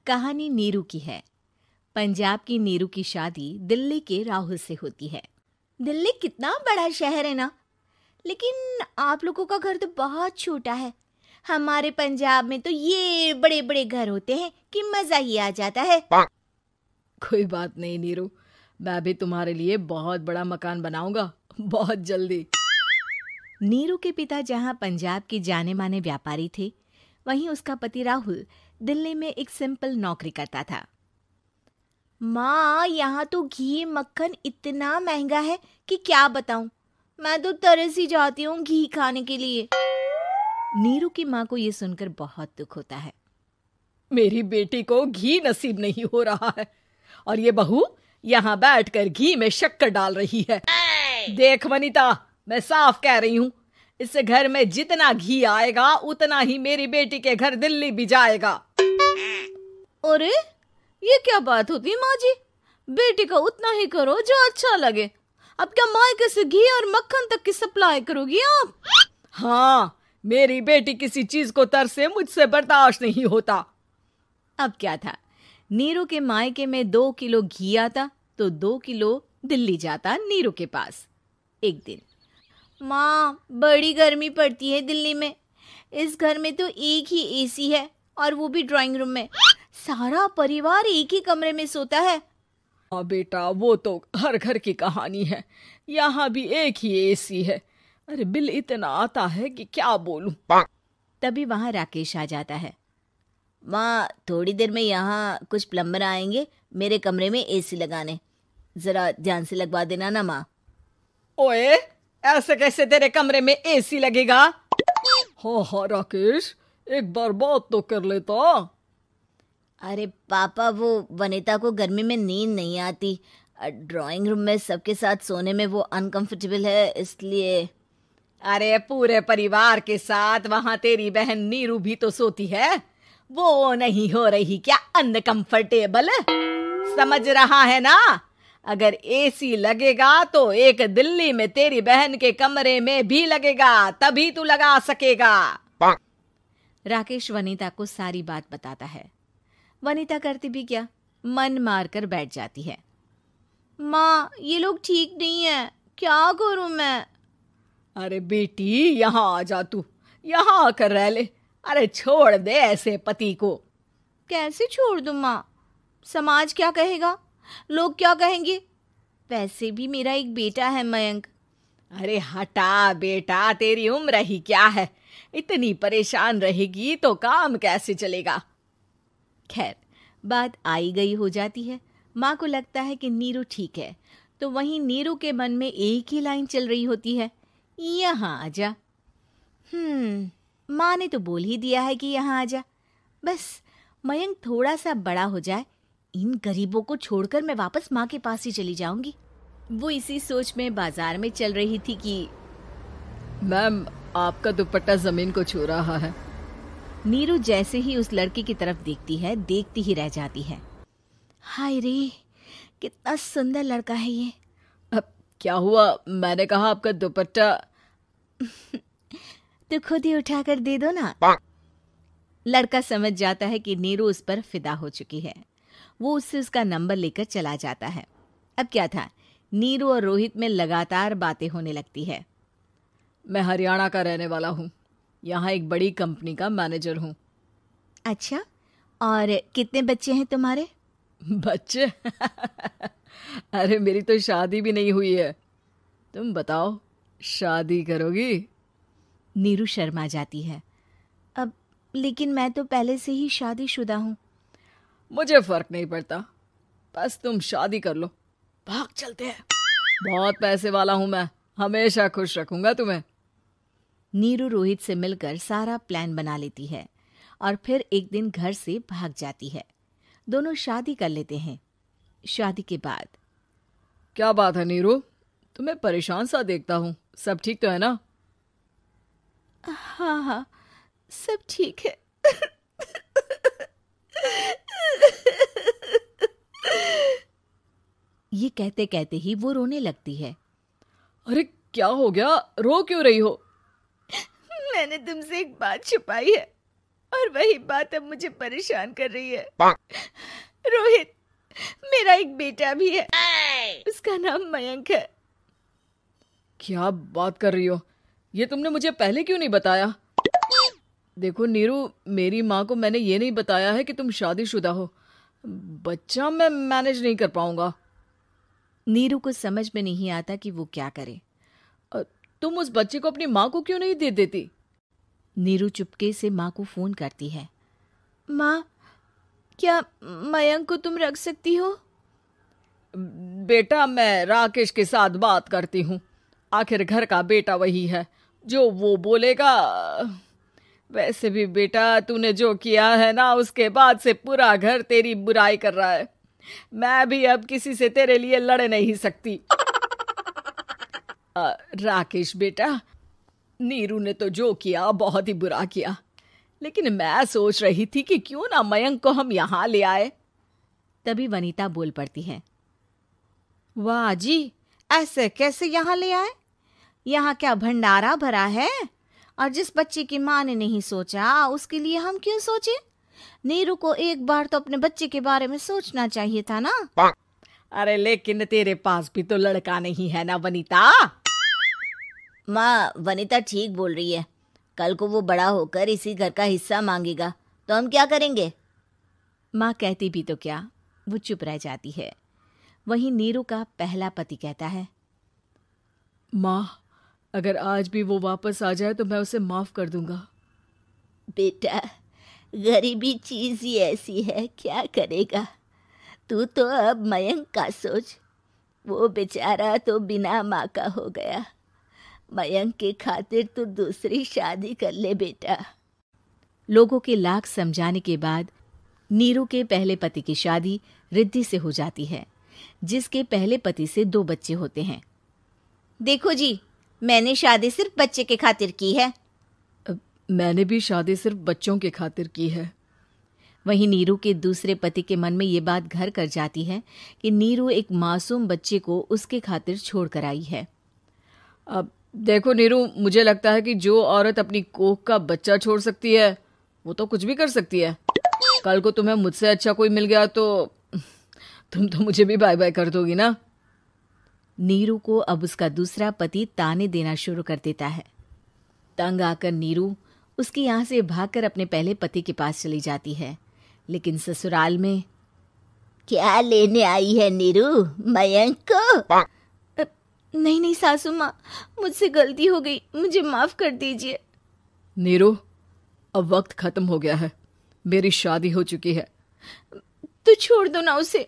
कहानी नीरू की है। पंजाब की नीरू की शादी दिल्ली के राहुल से होती है। दिल्ली कितना बड़ा शहर है ना, लेकिन आप लोगों का घर तो बहुत छोटा है। हमारे पंजाब में तो ये बड़े बड़े घर होते हैं कि मजा ही आ जाता है। कोई बात नहीं नीरू, मैं भी तुम्हारे लिए बहुत बड़ा मकान बनाऊंगा बहुत जल्दी। नीरू के पिता जहां पंजाब के जाने माने व्यापारी थे, वहीं उसका पति राहुल दिल्ली में एक सिंपल नौकरी करता था। माँ, यहाँ तो घी मक्खन इतना महंगा है कि क्या बताऊं। मैं तो तरस ही जाती हूँ घी खाने के लिए। नीरू की माँ को ये सुनकर बहुत दुख होता है। मेरी बेटी को घी नसीब नहीं हो रहा है और ये बहू यहाँ बैठकर घी में शक्कर डाल रही है। देख वनिता, मैं साफ कह रही हूँ, इस घर में जितना घी आएगा उतना ही मेरी बेटी के घर दिल्ली भी जाएगा। अरे ये क्या बात होती माँ जी, बेटी का उतना ही करो जो अच्छा लगे। अब क्या मायके से घी और मक्खन तक की सप्लाई करोगी आप? हाँ, मेरी बेटी किसी चीज को तरसे, मुझसे बर्दाश्त नहीं होता। अब क्या था, नीरू के मायके में 2 किलो घी आता तो 2 किलो दिल्ली जाता नीरू के पास। एक दिन, माँ बड़ी गर्मी पड़ती है दिल्ली में। इस घर में तो एक ही एसी है और वो भी ड्राइंग रूम में। सारा परिवार एक ही कमरे में सोता है। हाँ बेटा, वो तो हर घर की कहानी है। यहाँ भी एक ही एसी है। अरे बिल इतना आता है कि क्या बोलूं। तभी वहां राकेश आ जाता है। माँ, थोड़ी देर में यहाँ कुछ प्लम्बर आएंगे मेरे कमरे में एसी लगाने, जरा ध्यान से लगवा देना ना माँ। ओए, ऐसे कैसे तेरे कमरे में एसी लगेगा? हाँ राकेश, एक बार बात तो कर लेता। अरे पापा, वो वनिता को गर्मी में नींद नहीं आती। ड्राइंग रूम में सबके साथ सोने में वो अनकंफर्टेबल है, इसलिए। अरे पूरे परिवार के साथ वहां तेरी बहन नीरू भी तो सोती है, वो नहीं हो रही क्या अनकंफर्टेबल? समझ रहा है ना? अगर एसी लगेगा तो एक दिल्ली में तेरी बहन के कमरे में भी लगेगा, तभी तू लगा सकेगा। राकेश वनिता को सारी बात बताता है। वनिता करती भी क्या, मन मारकर बैठ जाती है। माँ, ये लोग ठीक नहीं है, क्या करूं मैं? अरे बेटी, यहाँ आ जा, तू यहाँ आकर रह ले। अरे छोड़ दे ऐसे पति को। कैसे छोड़ दूं माँ? समाज क्या कहेगा, लोग क्या कहेंगे? वैसे भी मेरा एक बेटा है मयंक। अरे हटा बेटा, तेरी उम्र ही क्या है, इतनी परेशान रहेगी तो काम कैसे चलेगा। खैर, बात आई गई हो जाती है। माँ को लगता है कि नीरू ठीक है, तो वहीं नीरू के मन में एक ही लाइन चल रही होती है, यहाँ आजा। माँ ने तो बोल ही दिया है कि यहाँ आजा, बस मयंक थोड़ा सा बड़ा हो जाए, इन गरीबों को छोड़कर मैं वापस माँ के पास ही चली जाऊंगी। वो इसी सोच में बाजार में चल रही थी कि मैम, आपका दुपट्टा जमीन को छू रहा है। नीरू जैसे ही उस लड़की की तरफ देखती है, देखती ही रह जाती है। हाय रे, कितना सुंदर लड़का है ये। अब क्या हुआ? मैंने कहा आपका दुपट्टा। तो खुद ही उठाकर दे दो ना। लड़का समझ जाता है कि नीरू उस पर फिदा हो चुकी है। वो उससे उसका नंबर लेकर चला जाता है। अब क्या था, नीरू और रोहित में लगातार बातें होने लगती है। मैं हरियाणा का रहने वाला हूँ, यहाँ एक बड़ी कंपनी का मैनेजर हूँ। अच्छा, और कितने बच्चे हैं तुम्हारे? बच्चे? अरे मेरी तो शादी भी नहीं हुई है। तुम बताओ, शादी करोगी? नीरू शर्मा जाती है। अब लेकिन मैं तो पहले से ही शादीशुदा हूँ। मुझे फर्क नहीं पड़ता, बस तुम शादी कर लो, भाग चलते हैं। बहुत पैसे वाला हूँ मैं, हमेशा खुश रखूंगा तुम्हें। नीरू रोहित से मिलकर सारा प्लान बना लेती है और फिर एक दिन घर से भाग जाती है। दोनों शादी कर लेते हैं। शादी के बाद, क्या बात है नीरू, तुम्हें परेशान सा देखता हूँ, सब ठीक तो है ना? हाँ हाँ, सब ठीक है। ये कहते कहते ही वो रोने लगती है। अरे क्या हो गया, रो क्यों रही हो? मैंने तुमसे एक बात छुपाई है और वही बात अब मुझे परेशान कर रही है। रोहित, मेरा एक बेटा भी है, उसका नाम मयंक है। क्या बात कर रही हो? ये तुमने मुझे पहले क्यों नहीं बताया? देखो नीरू, मेरी माँ को मैंने ये नहीं बताया है कि तुम शादीशुदा हो। बच्चा मैं मैनेज नहीं कर पाऊंगा। नीरू को समझ में नहीं आता कि वो क्या करे। तुम उस बच्चे को अपनी माँ को क्यों नहीं दे देती? नीरू चुपके से माँ को फोन करती है। माँ, क्या मयंक को तुम रख सकती हो? बेटा, मैं राकेश के साथ बात करती हूँ। आखिर घर का बेटा वही है, जो वो बोलेगा। वैसे भी बेटा, तूने जो किया है ना, उसके बाद से पूरा घर तेरी बुराई कर रहा है। मैं भी अब किसी से तेरे लिए लड़ नहीं सकती। राकेश बेटा, नीरू ने तो जो किया बहुत ही बुरा किया, लेकिन मैं सोच रही थी कि क्यों ना मयंक को हम यहाँ ले आए। तभी वनीता बोल पड़ती है। वाह जी, ऐसे कैसे यहाँ ले आए? यहाँ क्या भंडारा भरा है? और जिस बच्चे की माँ ने नहीं सोचा, उसके लिए हम क्यों सोचे? नीरू को एक बार तो अपने बच्चे के बारे में सोचना चाहिए था ना। अरे लेकिन तेरे पास भी तो लड़का नहीं है ना वनीता। माँ, वनीता ठीक बोल रही है। कल को वो बड़ा होकर इसी घर का हिस्सा मांगेगा तो हम क्या करेंगे? माँ कहती भी तो क्या, वो चुप रह जाती है। वहीं नीरू का पहला पति कहता है। माँ, अगर आज भी वो वापस आ जाए तो मैं उसे माफ कर दूंगा। बेटा, गरीबी चीज ही ऐसी है, क्या करेगा? तू तो अब मयंक का सोच। वो बेचारा तो बिना माँ का हो गया। मयंक के खातिर तू दूसरी शादी कर ले बेटा। लोगों के लाख समझाने के बाद नीरू के पहले पति की शादी रिद्धि से हो जाती है, जिसके पहले पति से 2 बच्चे होते हैं। देखो जी, मैंने शादी सिर्फ बच्चे के खातिर की है। मैंने भी शादी सिर्फ बच्चों के खातिर की है। वहीं नीरू के दूसरे पति के मन में ये बात घर कर जाती है कि नीरू एक मासूम बच्चे को उसके खातिर छोड़ कर आई है। अब देखो नीरू, मुझे लगता है कि जो औरत अपनी कोख का बच्चा छोड़ सकती है, वो तो कुछ भी कर सकती है। कल को तुम्हें मुझसे अच्छा कोई मिल गया तो तुम तो मुझे भी बाय बाय कर दोगी ना। नीरू को अब उसका दूसरा पति ताने देना शुरू कर देता है। तंग आकर नीरू उसके यहाँ से भागकर अपने पहले पति के पास चली जाती है, लेकिन ससुराल में क्या लेने आई है नीरू, मयंक को? नहीं नहीं सासू माँ, मुझसे गलती हो गई, मुझे माफ कर दीजिए। नीरू, अब वक्त खत्म हो गया है, मेरी शादी हो चुकी है। तो छोड़ दो ना उसे,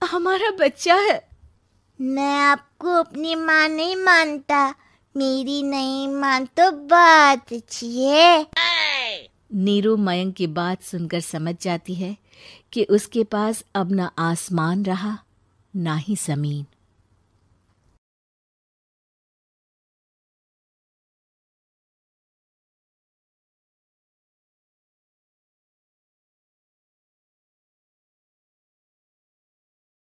हमारा बच्चा है। मैं आपको अपनी माँ नहीं मानता, मेरी नहीं मान तो बात अच्छी है। नीरू मयंक की बात सुनकर समझ जाती है कि उसके पास अब ना आसमान रहा ना ही जमीन।